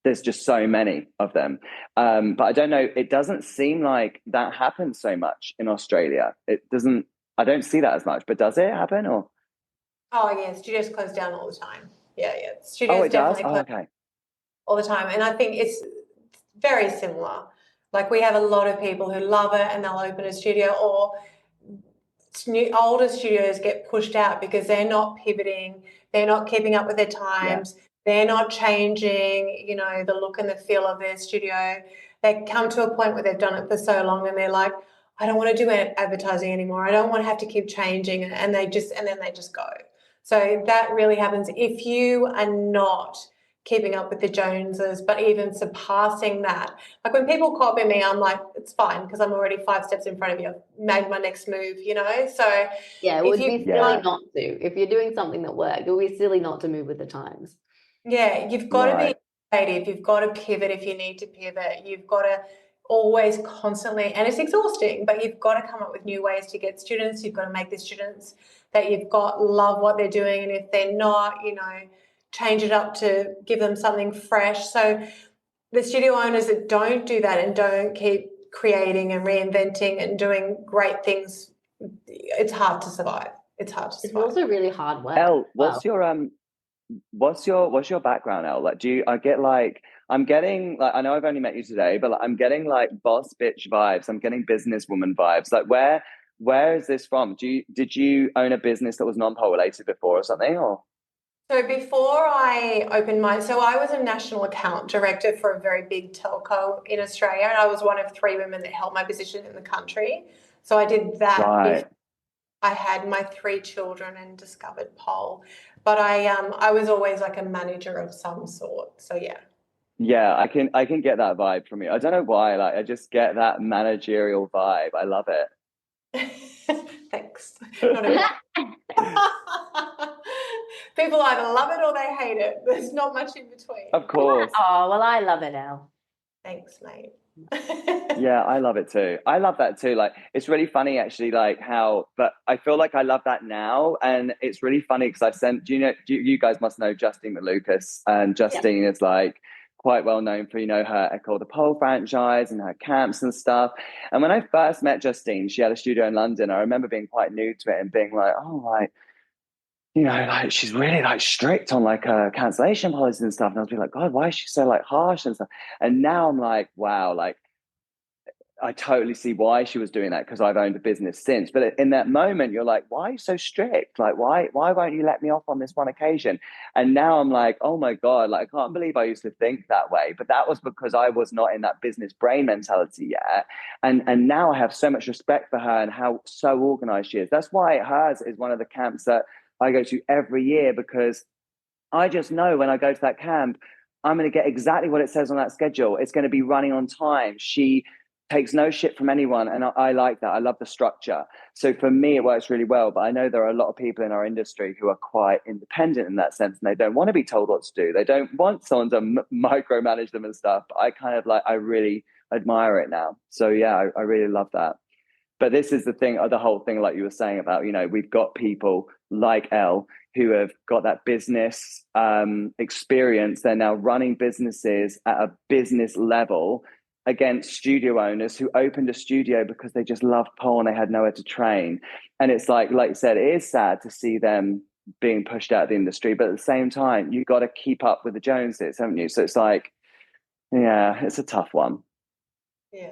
there's just so many of them. But I don't know, it doesn't seem like that happens so much in Australia. It doesn't, I don't see that as much, but does it happen or? Oh yeah, studios close down all the time. Yeah. Oh, Studios it does? definitely Oh, close okay. all the time. And I think it's very similar. Like we have a lot of people who love it and they'll open a studio, or older studios get pushed out because they're not pivoting, they're not keeping up with their times, they're not changing, you know, the look and the feel of their studio. They come to a point where they've done it for so long and they're like, I don't want to do advertising anymore. I don't want to have to keep changing, and then they just go. So that really happens if you are not keeping up with the Joneses, but even surpassing that. Like when people copy me, I'm like, it's fine because I'm already 5 steps in front of you. I've made my next move, you know? So Yeah, it if would you be silly not to. If you're doing something that works, it would be silly not to move with the times. yeah, you've got to be Right. creative. You've got to pivot if you need to pivot. You've got to always constantly, and it's exhausting, but you've got to come up with new ways to get students. You've got to make the students that you've got love what they're doing. And if they're not, you know, change it up to give them something fresh. So the studio owners that don't do that and don't keep creating and reinventing and doing great things, it's hard to survive. It's hard to It's survive. also really hard work. Elle, Wow. what's your background, Elle? Like, I'm getting like, I know I've only met you today, but like, I'm getting like boss bitch vibes. I'm getting businesswoman vibes. Like, where is this from? Did you own a business that was non-pole related before or something? Or So before I opened so I was a national account director for a very big telco in Australia, and I was one of 3 women that held my position in the country. So I did that right. before I had my 3 children and discovered pole. But I was always like a manager of some sort. So yeah. Yeah, I can get that vibe from you. I don't know why, like I just get that managerial vibe. I love Thanks. Not everyone. People either love it or they hate it. There's not much in between. Of course. Oh, well, I love it, Elle. Thanks, mate. Yeah, I love it too. I love that too. Like, it's really funny actually, like how, but I feel like I love that now. And it's really funny because you guys must know Justine McLucas. And Justine is like quite well known for, her Echo the Pole franchise and her camps and stuff. And when I first met Justine, she had a studio in London. I remember being quite new to it and being like, oh, like, like she's really like strict on like cancellation policies and stuff. And I was like, God, why is she so like harsh and stuff? And now I'm like, wow, like, I totally see why she was doing that because I've owned a business since. But in that moment, you're like, why are you so strict? Like, why won't you let me off on this one occasion? And now I'm like, oh my God, like I can't believe I used to think that way. But that was because I was not in that business brain mentality yet. And now I have so much respect for her and how so organized she is. That's why hers is one of the camps that I go to every year, because I just know when I go to that camp, I'm going to get exactly what it says on that schedule. It's going to be running on time. She takes no shit from anyone. And I like that. I love the structure. So for me, it works really well. But I know there are a lot of people in our industry who are quite independent in that sense. And they don't want to be told what to do. They don't want someone to micromanage them and stuff. But I really admire it now. So yeah, I really love that. But this is the whole thing, like you were saying about, we've got people like Elle who have got that business experience. They're now running businesses at a business level against studio owners who opened a studio because they just loved pole and they had nowhere to train. And it's like you said, it is sad to see them being pushed out of the industry. But at the same time, you've got to keep up with the Joneses, haven't you? So it's like, yeah, it's a tough one. Yeah.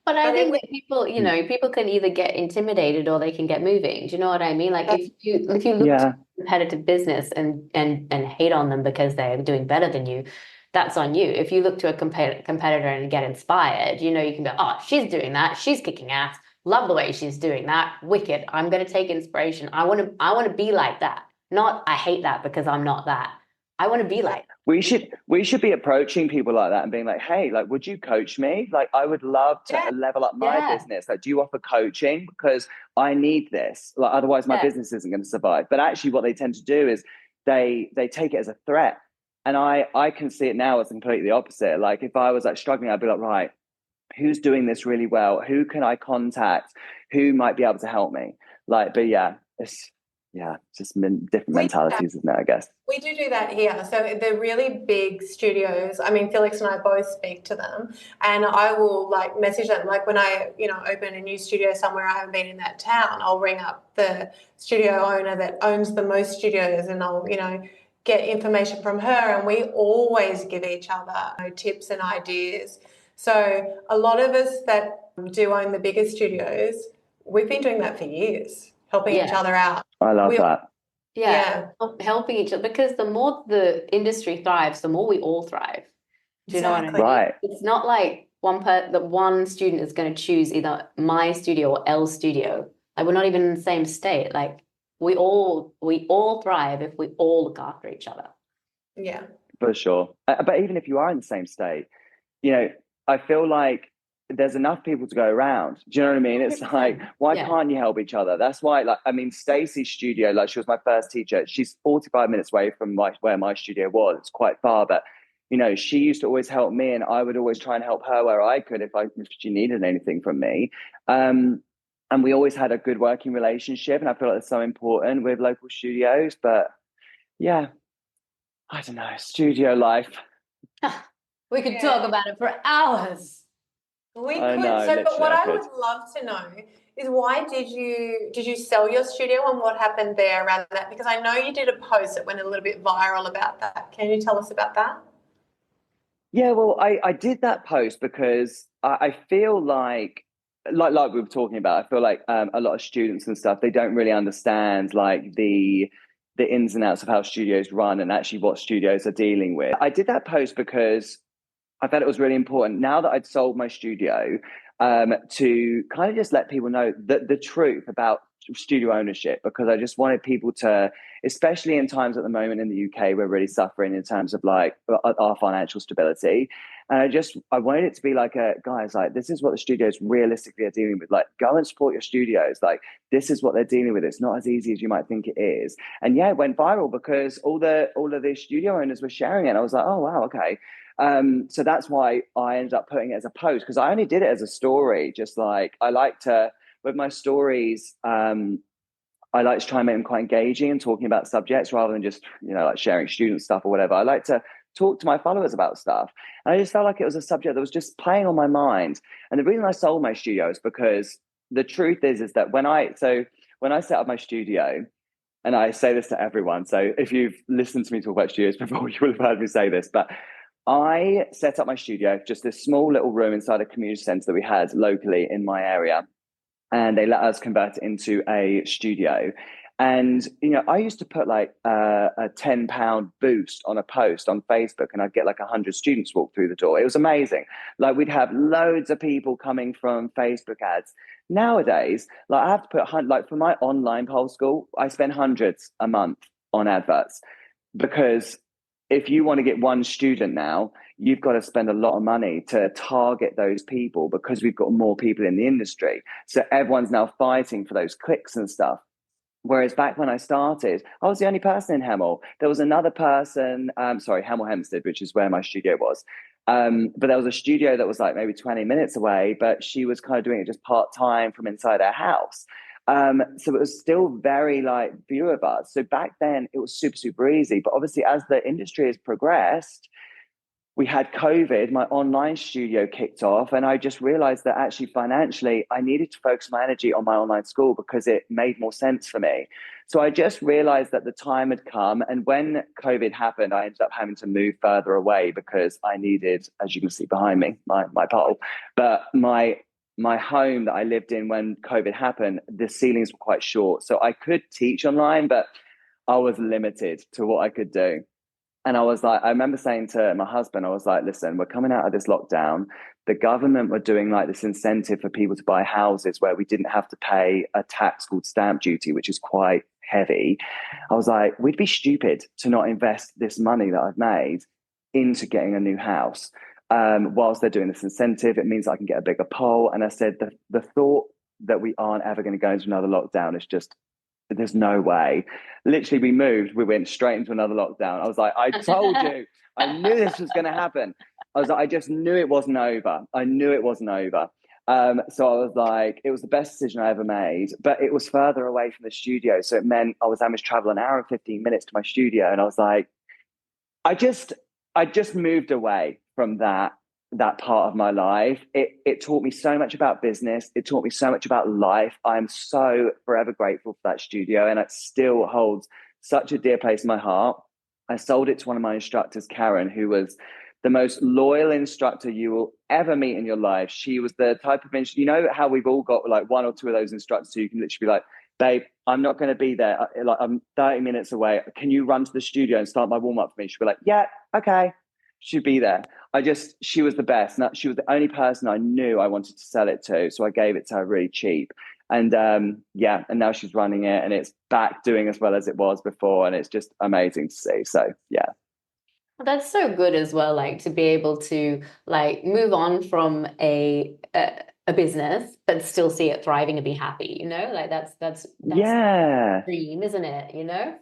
But I think that people, people can either get intimidated or they can get moving. Do you know what I mean? Like if you look to a competitive business and hate on them because they're doing better than you, that's on you. If you look to a competitor and get inspired, you can go, oh, she's doing that. She's kicking ass. Love the way she's doing that. Wicked. I'm going to take inspiration. I want to be like that. Not I hate that because I'm not that. I want to be like. We should be approaching people like that and being like, hey, like, would you coach me? Like, I would love to level up my business. Like, do you offer coaching? Because I need this. Like, otherwise my business isn't going to survive. But actually what they tend to do is they take it as a threat. And I can see it now as completely opposite. Like, if I was like struggling, I'd be like, right, who's doing this really well? Who can I contact? Who might be able to help me? Like, but it's just different mentalities, isn't it, I guess? We do that here. So the really big studios, I mean, Felix and I both speak to them, and I will like message them. Like when I, open a new studio somewhere I haven't been in that town, I'll ring up the studio owner that owns the most studios, and I'll, get information from her, and we always give each other tips and ideas. So a lot of us that do own the bigger studios, we've been doing that for years, helping each other out. I love that. Yeah, helping each other, because the more the industry thrives, the more we all thrive. Do you know what I mean? Right. It's not like one student is going to choose either my studio or L's studio. Like, we're not even in the same state. Like, we all thrive if we all look after each other. Yeah. For sure. But even if you are in the same state, I feel like there's enough people to go around. Do you know what I mean? It's like, why can't you help each other? That's why, like, I mean, Stacey's studio, like, she was my first teacher. She's 45 minutes away from where my studio was. It's quite far, but she used to always help me, and I would always try and help her where I could if she needed anything from me. And we always had a good working relationship, and I feel like it's so important with local studios. But yeah, I don't know, studio life. We could talk about it for hours. We could. But what I would love to know is, why did you sell your studio, and what happened there around that? Because I know you did a post that went a little bit viral about that. Can you tell us about that? Yeah, well, I did that post because I feel like we were talking about, I feel like a lot of students and stuff, they don't really understand like the ins and outs of how studios run and actually what studios are dealing with. I did that post because I felt it was really important, now that I'd sold my studio, to kind of just let people know the truth about studio ownership, because I just wanted people to, especially in times at the moment in the UK, we're really suffering in terms of like our financial stability. And I wanted it to be like, guys, like, this is what the studios realistically are dealing with. Like, go and support your studios. Like, this is what they're dealing with. It's not as easy as you might think it is. And yeah, it went viral because all of the studio owners were sharing it. I was like, oh wow, okay. So that's why I ended up putting it as a post, because I only did it as a story. Just like, I like to, with my stories, I like to try and make them quite engaging and talking about subjects rather than just, like sharing student stuff or whatever. I like to talk to my followers about stuff. And I just felt like it was a subject that was just playing on my mind. And the reason I sold my studio is because the truth is that when I set up my studio, and I say this to everyone, so if you've listened to me talk about studios before, you will have heard me say this, but I set up my studio, just this small little room inside a community centre that we had locally in my area. And they let us convert it into a studio. And, I used to put like a £10 boost on a post on Facebook, and I'd get like 100 students walk through the door. It was amazing. Like, we'd have loads of people coming from Facebook ads. Nowadays, like, I have to put, like, for my online pole school, I spend hundreds a month on adverts, because if you want to get one student now, you've got to spend a lot of money to target those people, because we've got more people in the industry. So everyone's now fighting for those clicks and stuff. Whereas back when I started, I was the only person in Hemel. There was another person, Hemel Hempstead, which is where my studio was. But there was a studio that was like maybe 20 minutes away, but she was kind of doing it just part-time from inside her house. So it was still very like few of us. So back then it was super, super easy. But obviously, as the industry has progressed, we had COVID, my online studio kicked off, and I just realized that actually financially, I needed to focus my energy on my online school because it made more sense for me. So I just realized that the time had come. And when COVID happened, I ended up having to move further away because I needed, as you can see behind me, my pole, but my home that I lived in when COVID happened, the ceilings were quite short. So I could teach online, but I was limited to what I could do. And I was like, I remember saying to my husband, I was like, listen, we're coming out of this lockdown. The government were doing like this incentive for people to buy houses where we didn't have to pay a tax called stamp duty, which is quite heavy. I was like, we'd be stupid to not invest this money that I've made into getting a new house. Whilst they're doing this incentive, it means I can get a bigger pole. And I said, the thought that we aren't ever going to go into another lockdown is just, there's no way. Literally, we went straight into another lockdown. I was like, I told you, I knew this was going to happen. I was like, I just knew it wasn't over. I knew it wasn't over. So I was like, it was the best decision I ever made, but it was further away from the studio. So it meant I was having to travel an hour and 15 minutes to my studio. And I was like, I just moved away from that part of my life. It taught me so much about business. It taught me so much about life. I'm so forever grateful for that studio, and it still holds such a dear place in my heart. I sold it to one of my instructors, Karen, who was the most loyal instructor you will ever meet in your life. She was the type of instructor, you know how we've all got like one or two of those instructors who you can literally be like, babe, I'm not going to be there. Like, I'm 30 minutes away. Can you run to the studio and start my warm up for me? She'd be like, yeah, okay. She'd be there. She was the best. She was the only person I knew I wanted to sell it to. So I gave it to her really cheap. And and now she's running it, and it's back doing as well as it was before. And it's just amazing to see. So yeah. That's so good as well, like to be able to like move on from a business, but still see it thriving and be happy, you know? Like that's yeah, the dream, isn't it? You know?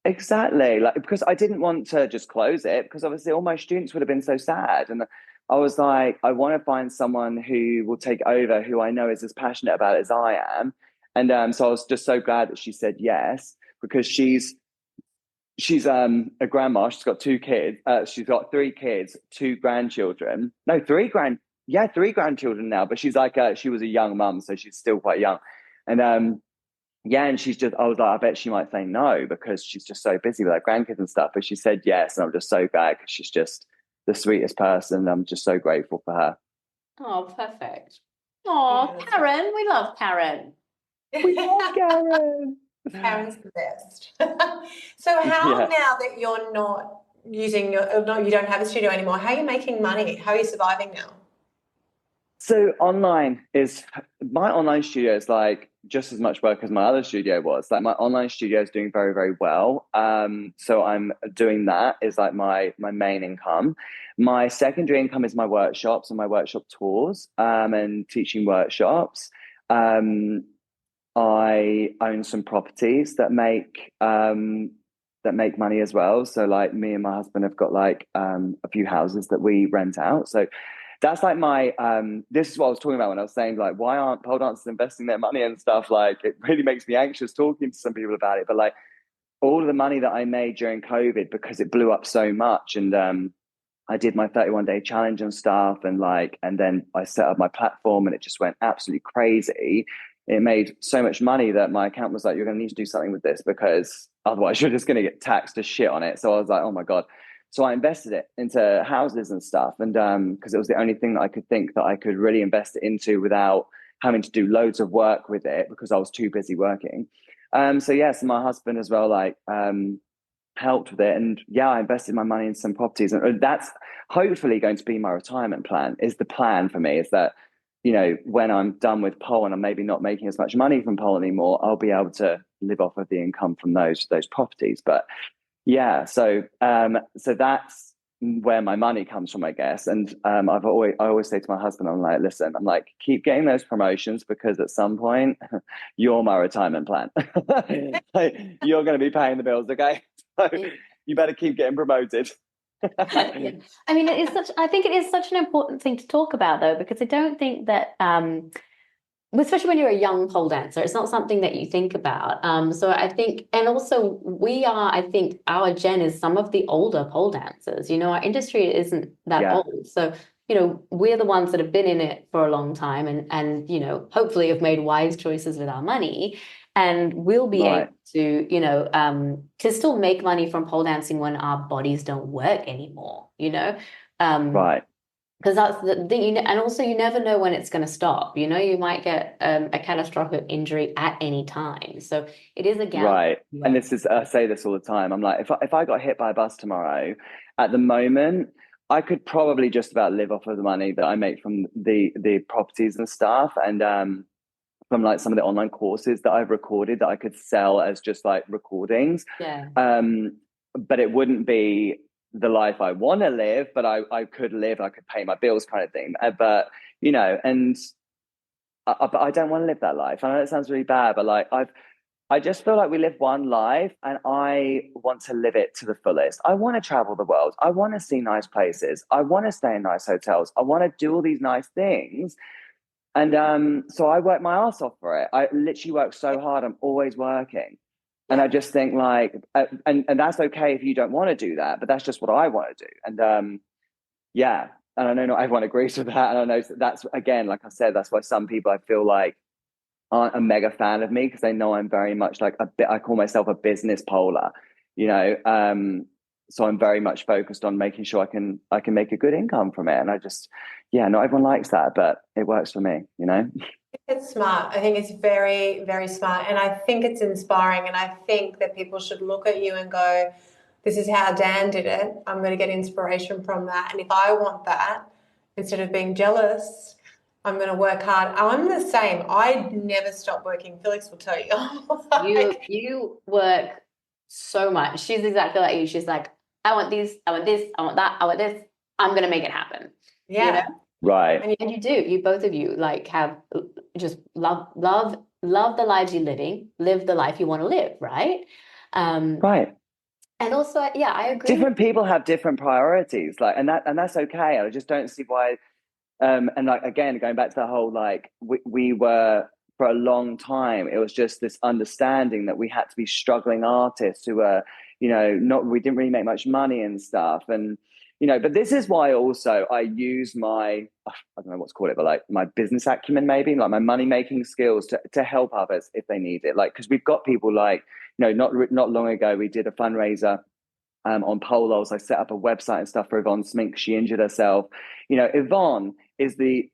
exactly. Like, because I didn't want to just close it, because obviously all my students would have been so sad. And I was like, I want to find someone who will take over, who I know is as passionate about it as I am. And so I was just so glad that she said yes, because she's a grandma. She's got two kids. She's got three kids, two grandchildren. No, three grandchildren now. But she's like she was a young mum, so she's still quite young. And and she's just, I was like, I bet she might say no because she's just so busy with her grandkids and stuff. But she said yes, and I'm just so glad because she's just the sweetest person. I'm just so grateful for her. Oh, perfect. Oh, Yeah, Karen, we love Karen. We love Karen. Karen's the best. So how Yeah. now that you're not using you don't have a studio anymore, how are you making money? How are you surviving now? So my online studio is like just as much work as my other studio was. Like my online studio is doing very, very well. So I'm doing that is like my main income. My secondary income is my workshops and my workshop tours, and teaching workshops. I own some properties that make money as well. So like me and my husband have got like a few houses that we rent out. So that's like my this is what I was talking about when I was saying like, why aren't pole dancers investing their money and stuff? Like, it really makes me anxious talking to some people about it. But like all of the money that I made during COVID, because it blew up so much, and I did my 31-day challenge and stuff, and then I set up my platform and it just went absolutely crazy. It made so much money that my account was like, you're going to need to do something with this, because otherwise you're just going to get taxed as shit on it. So I was like, oh my God. So I invested it into houses and stuff. And because it was the only thing that I could think that I could really invest it into without having to do loads of work with it, because I was too busy working. So yes, my husband as well, like helped with it. And yeah, I invested my money in some properties. And that's hopefully going to be my retirement plan. Is the plan for me is that, you know, when I'm done with pole and I'm maybe not making as much money from pole anymore, I'll be able to live off of the income from those properties. But yeah, so that's where my money comes from, I guess. And I always say to my husband, I'm like, listen, I'm like, keep getting those promotions, because at some point you're my retirement plan. Like, you're going to be paying the bills, okay? So you better keep getting promoted. Yeah. I mean, I think it is such an important thing to talk about though, because I don't think that especially when you're a young pole dancer, it's not something that you think about. So I think, and also I think our gen is some of the older pole dancers. You know, our industry isn't that Yeah. old. So, you know, we're the ones that have been in it for a long time and you know, hopefully have made wise choices with our money. And we'll be Right. able to, you know, to still make money from pole dancing when our bodies don't work anymore, you know? Right. Because that's the thing, and also you never know when it's going to stop. You know, you might get a catastrophic injury at any time. So it is a gamble. Right. And this is, I say this all the time. I'm like, if I got hit by a bus tomorrow, at the moment, I could probably just about live off of the money that I make from the properties and stuff. And from like some of the online courses that I've recorded that I could sell as just like recordings. Yeah. But it wouldn't be the life I want to live, but I could live, I could pay my bills kind of thing. But, you know, and but I don't want to live that life. I know it sounds really bad, but like I just feel like we live one life and I want to live it to the fullest. I want to travel the world. I want to see nice places. I want to stay in nice hotels. I want to do all these nice things. And so I work my ass off for it. I literally work so hard. I'm always working. And I just think like, and that's okay if you don't want to do that, but that's just what I want to do. And yeah, and I know not everyone agrees with that. And I know that's, again, like I said, that's why some people I feel like aren't a mega fan of me because they know I'm very much like I call myself a business polar, you know. So I'm very much focused on making sure I can make a good income from it. And I just, yeah, not everyone likes that, but it works for me, you know. It's smart. I think it's very, very smart. And I think it's inspiring. And I think that people should look at you and go, this is how Dan did it. I'm going to get inspiration from that. And if I want that, instead of being jealous, I'm going to work hard. I'm the same. I never stop working. Felix will tell you. You work so much. She's exactly like you. She's like, I want these, I want this, I want that, I want this. I'm going to make it happen. Yeah. You know? Right. And you do. You both of you like have just love the lives you're living, live the life you want to live, right? Right. And also, yeah, I agree. Different people have different priorities, like, and that's okay. I just don't see why. And like, again, going back to the whole, like, we were, for a long time, it was just this understanding that we had to be struggling artists who were, you know, we didn't really make much money and stuff. And, you know, but this is why also I use my, I don't know what's called it, but like my business acumen, maybe like my money making skills to help others if they need it. Like, because we've got people like, you know, not long ago, we did a fundraiser on polos. I set up a website and stuff for Yvonne Smink. She injured herself. You know, Yvonne is the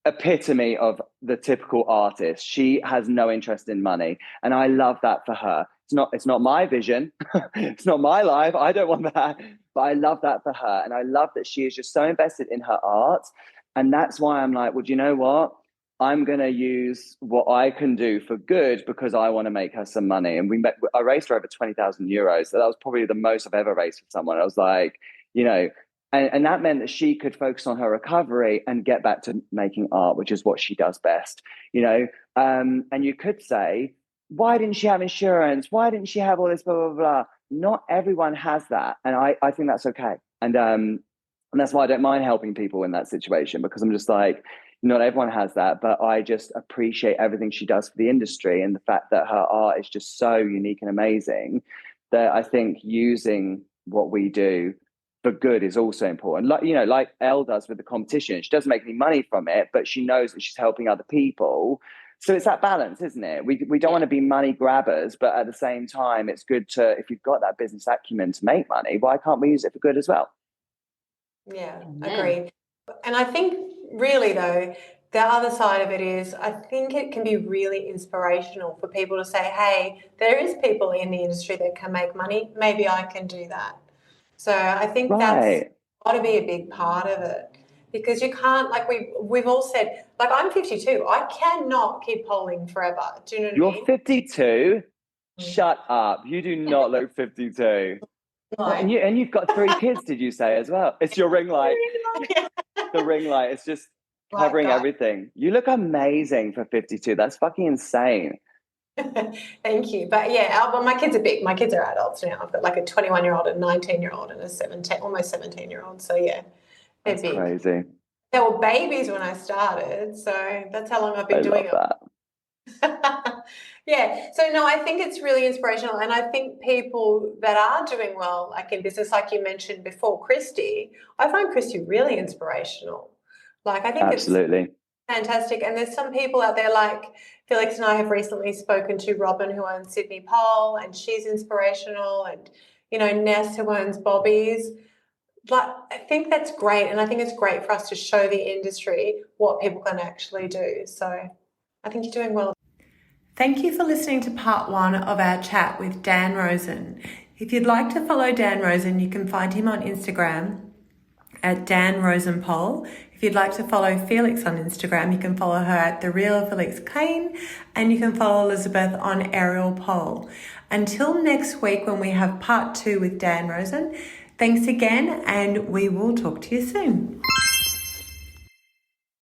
epitome of the typical artist. She has no interest in money, and I love that for her. It's not my vision. It's not my life. I don't want that, but I love that for her, and I love that she is just so invested in her art. And that's why I'm like, well, do you know what? I'm going to use what I can do for good because I want to make her some money. And I raised her over 20,000 euros. So that was probably the most I've ever raised for someone. I was like, you know, and that meant that she could focus on her recovery and get back to making art, which is what she does best, you know. And you could say, why didn't she have insurance? Why didn't she have all this, blah, blah, blah? Not everyone has that. And I think that's okay. And that's why I don't mind helping people in that situation, because I'm just like, not everyone has that, but I just appreciate everything she does for the industry and the fact that her art is just so unique and amazing that I think using what we do for good is also important. Like, you know, like Elle does with the competition. She doesn't make any money from it, but she knows that she's helping other people. So it's that balance, isn't it? We don't want to be money grabbers, but at the same time, it's good to, if you've got that business acumen to make money, why can't we use it for good as well? Yeah, agreed. And I think really though, the other side of it is I think it can be really inspirational for people to say, hey, there is people in the industry that can make money. Maybe I can do that. So I think that's got to be a big part of it, because you can't, like we've all said, like I'm 52. I cannot keep polling forever. Do you know what I mean? You're 52? Shut up. You do not look 52. And you've got 3 kids, did you say, as well? It's your ring light. The ring light. It's just covering everything. You look amazing for 52. That's fucking insane. Thank you. But yeah, my kids are big. My kids are adults now. I've got like a 21-year-old, a 19-year-old, and a almost 17-year-old. So yeah, they're big. Crazy. They were babies when I started. So that's how long I've been doing it. Yeah. So no, I think it's really inspirational. And I think people that are doing well, like in business, like you mentioned before, Christy, I find Christy really inspirational. Like I think absolutely. It's fantastic. And there's some people out there like Felix and I have recently spoken to Robin, who owns Sydney Pole, and she's inspirational. And, you know, Ness, who owns Bobby's. But I think that's great. And I think it's great for us to show the industry what people can actually do. So I think you're doing well. Thank you for listening to part 1 of our chat with Dan Rosen. If you'd like to follow Dan Rosen, you can find him on Instagram at Dan Rosen Pole. If If you'd like to follow Felix on Instagram, you can follow her at The Real Felix Kane, and you can follow Elizabeth on Aerial Pole. Until next week when we have part 2 with Dan Rosen, thanks again, and we will talk to you soon.